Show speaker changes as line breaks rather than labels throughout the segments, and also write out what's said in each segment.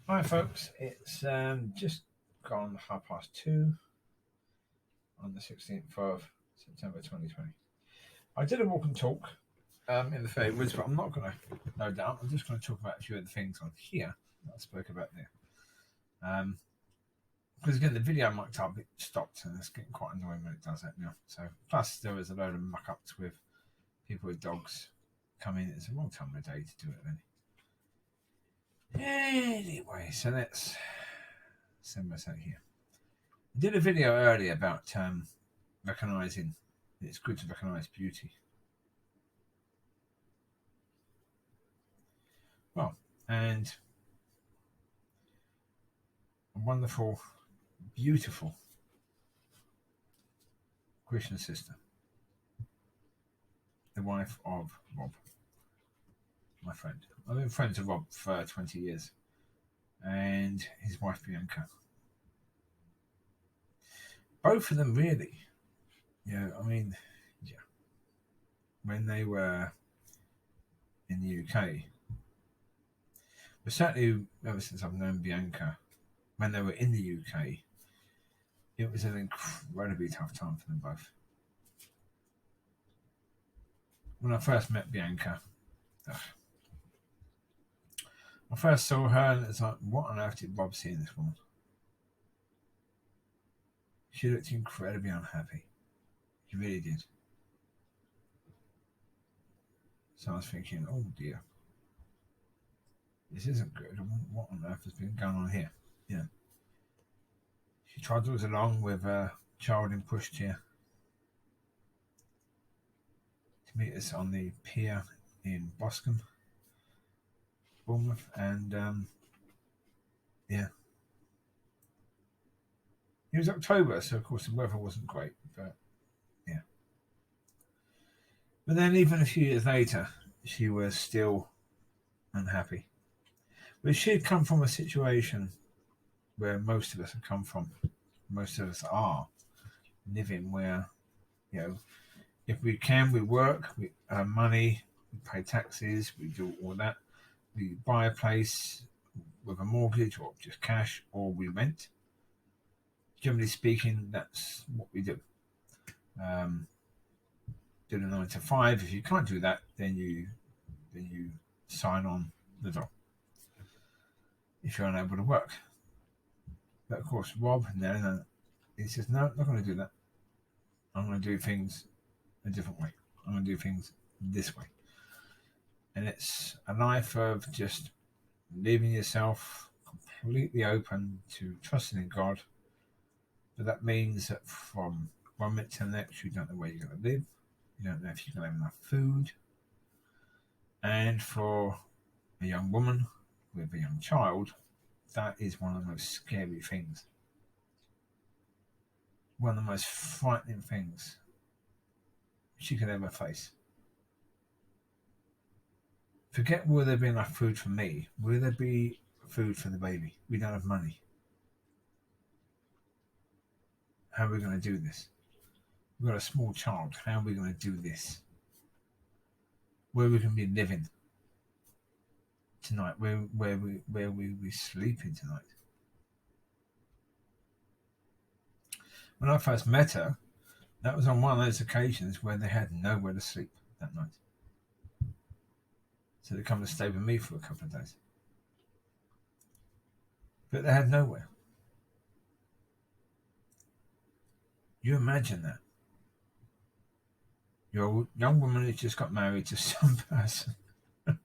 Hi folks, it's just gone 2:30 on the 16th of September 2020. I did a walk and talk in the fairy woods, but I'm not going to, no doubt, I'm just going to talk about a few of the things on here that I spoke about there. Because again, the video might have it stopped and it's getting quite annoying when it does that now. So, plus there was a load of muck ups with people with dogs coming. It's a wrong time of the day to do it then. Anyway, so let's send myself here. I did a video earlier about recognising. It's good to recognise beauty. Well, and a wonderful, beautiful Christian sister, the wife of Rob, my friend. I've been friends with Rob for 20 years, and his wife Bianca. Both of them really, when they were in the UK, but certainly ever since I've known Bianca, when they were in the UK, it was an incredibly tough time for them both. When I first met Bianca, I first saw her and it's like, what on earth did Rob see in this woman? She looked incredibly unhappy. She really did. So I was thinking, oh dear, this isn't good. What on earth has been going on here? You know, she trundles along with a child in pushchair to meet us on the pier in Boscombe, Bournemouth, and it was October, so of course the weather wasn't great, but yeah. But then even a few years later, she was still unhappy. But she had come from a situation where most of us have come from. Most of us are living where, if we can, we work, we earn money, we pay taxes, we do all that. We buy a place with a mortgage or just cash, or we rent. Generally speaking, that's what we do. Do the 9 to 5. If you can't do that, then you sign on the dot if you're unable to work. But of course, Rob, no, he says, no, I'm not going to do that. I'm going to do things a different way. I'm going to do things this way. And it's a life of just leaving yourself completely open to trusting in God. But that means that from one minute to the next, you don't know where you're going to live. You don't know if you're going to have enough food. And for a young woman with a young child, that is one of the most scary things. One of the most frightening things she could ever face. Forget will there be enough food for me? Will there be food for the baby? We don't have money. How are we going to do this? We've got a small child. How are we going to do this? Where are we going to be living tonight? Where will we be sleeping tonight? When I first met her, that was on one of those occasions where they had nowhere to sleep that night. So they come to stay with me for a couple of days. But they had nowhere. You imagine that. You're a young woman who's just got married to some person. And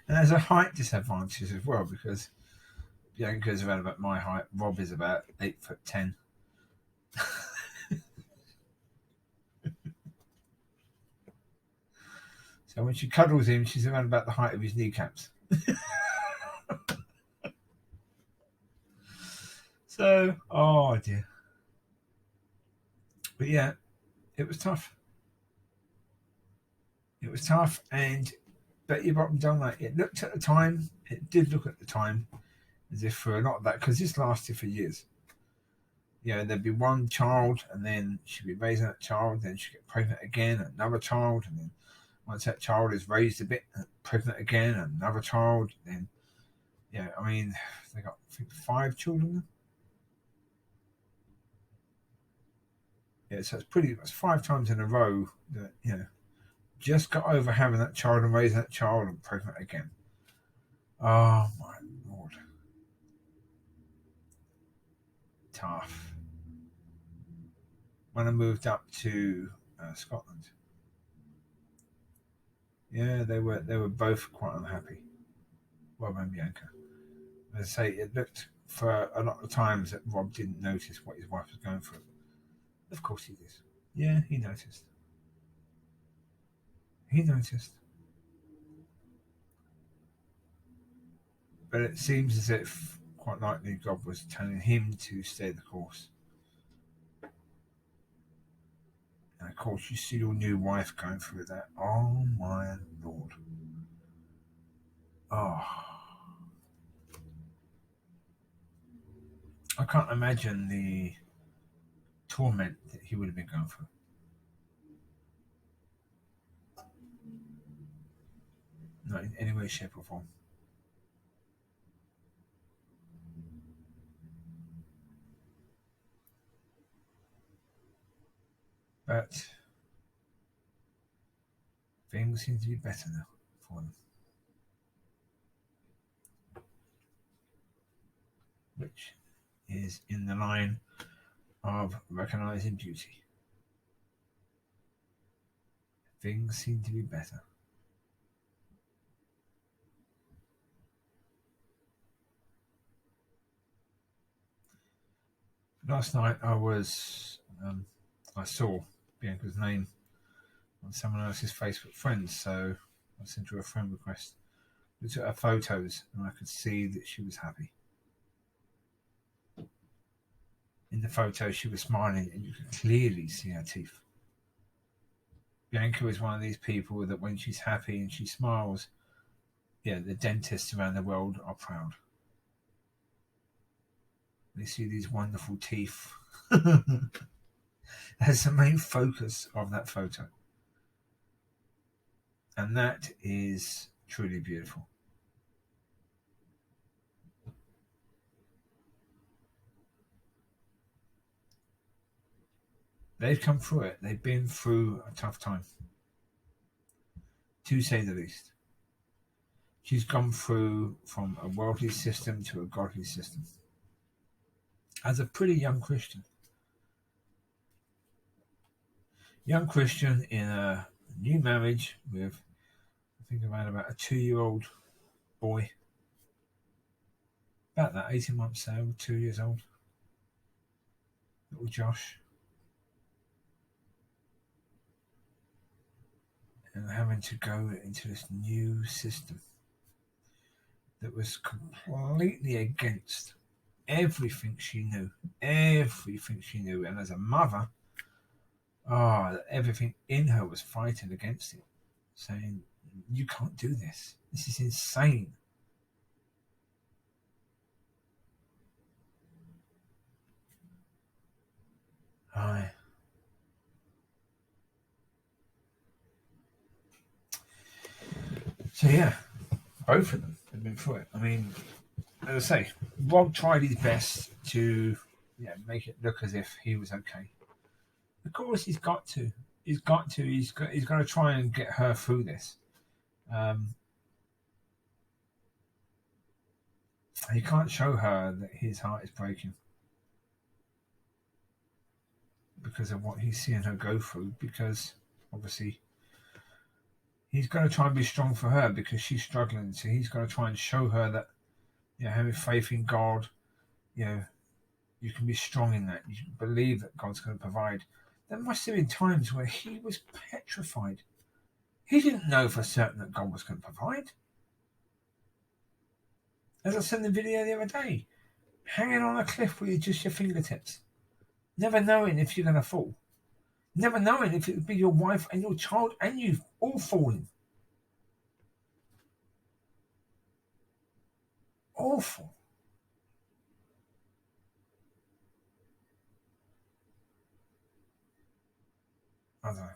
there's a height disadvantage as well, because Bianca's around about my height. Rob is about 8'10". So when she cuddles him, she's around about the height of his kneecaps. So, oh dear. But yeah, it was tough. It was tough, but you bottom down like it looked at the time. It did look at the time as if for a lot of that, because this lasted for years. There'd be one child, and then she'd be raising that child, then she'd get pregnant again, another child, and then once that child is raised a bit, pregnant again, another child, then Yeah, I mean, they got, I think, 5 children. Yeah, so it's 5 times in a row that, just got over having that child and raising that child and pregnant again. Oh my lord. Tough. When I moved up to Scotland, yeah, they were both quite unhappy. Rob and Bianca. As I say, it looked for a lot of times that Rob didn't notice what his wife was going through. Of course he did. Yeah, he noticed. He noticed. But it seems as if, quite likely, God was telling him to stay the course. And of course, you see your new wife going through that. Oh my lord. Oh. I can't imagine the torment that he would have been going through. Not in any way, shape, or form. But things seem to be better now for them. Which is in the line of recognizing beauty. Things seem to be better. Last night I saw Bianca's name on someone else's Facebook friends, so I sent her a friend request. Looked at her photos and I could see that she was happy. In the photo, she was smiling and you could clearly see her teeth. Bianca is one of these people that when she's happy and she smiles, yeah, the dentists around the world are proud. They see these wonderful teeth. That's the main focus of that photo. And that is truly beautiful. They've come through it. They've been through a tough time, to say the least. She's gone through from a worldly system to a godly system as a pretty young Christian. Young Christian in a new marriage with, I think, around about a 2-year-old boy. About that, 18 months old, 2 years old. Little Josh. And having to go into this new system that was completely against everything she knew. Everything she knew. And as a mother, everything in her was fighting against it, saying, you can't do this. This is insane. Aye. So yeah, both of them have been through it. I mean, as I say, Rob tried his best to make it look as if he was okay. Of course, he's got to. He's got to try and get her through this. He can't show her that his heart is breaking because of what he's seeing her go through, because obviously he's going to try and be strong for her because she's struggling. So he's going to try and show her that, having faith in God, you can be strong in that. You can believe that God's going to provide. There must have been times where he was petrified. He didn't know for certain that God was going to provide. As I said in the video the other day, hanging on a cliff with just your fingertips, never knowing if you're going to fall, never knowing if it would be your wife and your child and you all falling. Awful. I don't know.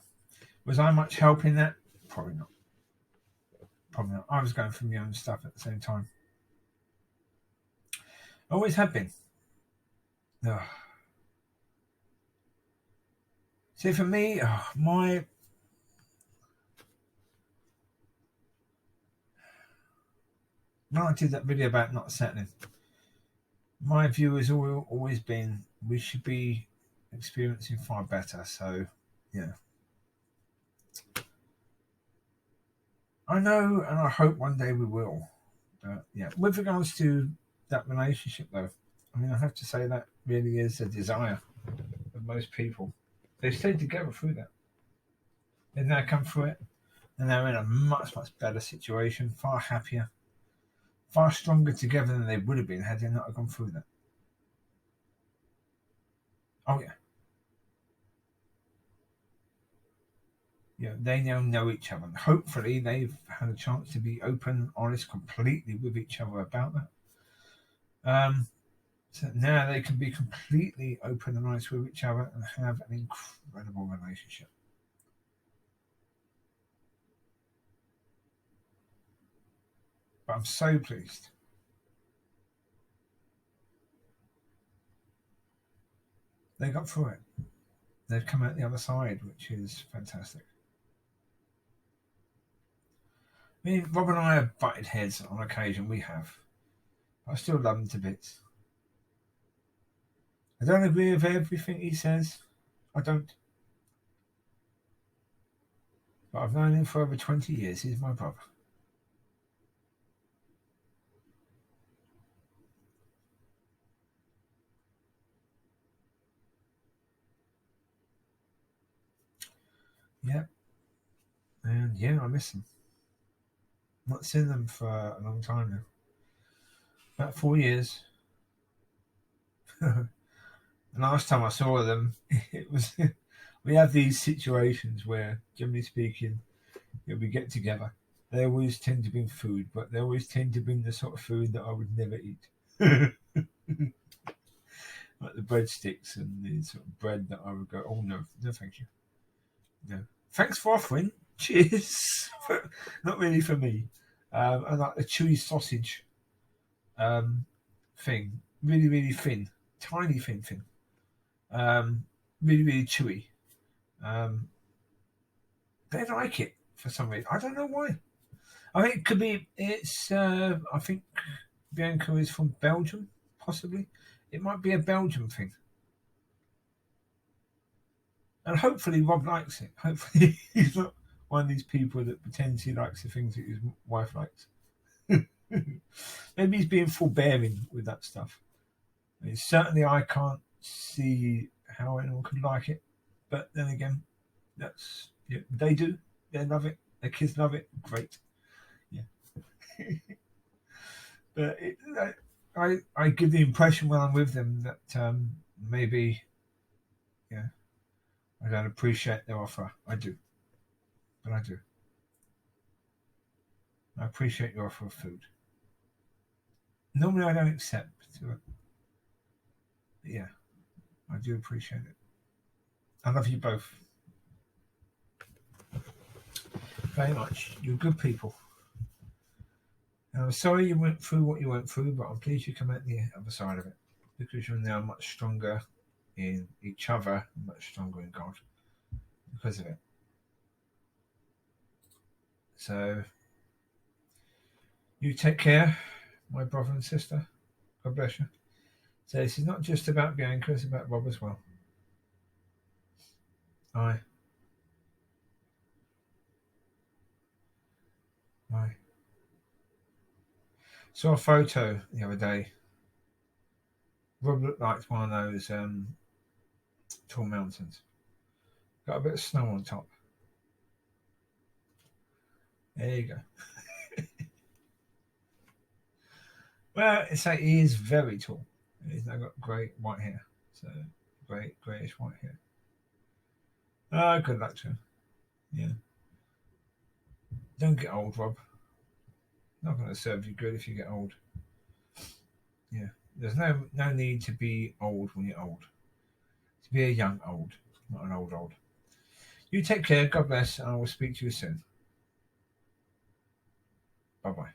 Was I much help in that? Probably not. I was going through my own stuff at the same time. Always have been. Oh. See, for me, when I did that video about not settling, my view has always been we should be experiencing far better. So, yeah. I know and I hope one day we will. But, yeah. With regards to that relationship, though, I mean, I have to say that really is a desire of most people. They've stayed together through that. They've now come through it, and they're in a much, much better situation, far happier, far stronger together than they would have been had they not have gone through that. Oh, yeah. Yeah, they now know each other. And hopefully, they've had a chance to be open, honest, completely with each other about that. So now they can be completely open and honest with each other and have an incredible relationship. But I'm so pleased. They got through it. They've come out the other side, which is fantastic. I mean, Rob and I have butted heads on occasion. We have. I still love him to bits. I don't agree with everything he says. I don't. But I've known him for over 20 years. He's my brother. Yeah. And yeah, I miss them. Not seen them for a long time now. About 4 years. The last time I saw them, it was we have these situations where, generally speaking, we get together. They always tend to bring food, but they always tend to bring the sort of food that I would never eat. Like the breadsticks and the sort of bread that I would go, oh no, no thank you. No. Thanks for offering. Cheers. But not really for me. And like the chewy sausage thing. Really, really thin. Tiny thin. Really, really chewy. They like it for some reason. I don't know why. I think it could be. I think Bianca is from Belgium, possibly. It might be a Belgium thing. And hopefully Rob likes it. Hopefully he's not one of these people that pretends he likes the things that his wife likes. Maybe he's being forbearing with that stuff. I mean, certainly I can't see how anyone could like it. But then again, they do. They love it. Their kids love it. Great. Yeah. But I give the impression when I'm with them that maybe, yeah, I don't appreciate their offer. I do. But I do. I appreciate your offer of food. Normally I don't accept it. But yeah, I do appreciate it. I love you both very much. You're good people. And I'm sorry you went through what you went through, but I'm pleased you come out the other side of it because you're now much stronger in each other, much stronger in God because of it. So you take care, my brother and sister. God bless you. So this is not just about Bianca, it's about Rob as well. Aye. Saw a photo the other day. Rob looked like one of those tall mountains. Got a bit of snow on top. There you go. Well, it's like he is very tall. He's now got great white hair. So great greyish white hair. Good luck to him. Yeah. Don't get old, Rob. Not going to serve you good if you get old. Yeah. There's no need to be old when you're old. To be a young old, not an old. You take care. God bless, and I will speak to you soon. Bye bye.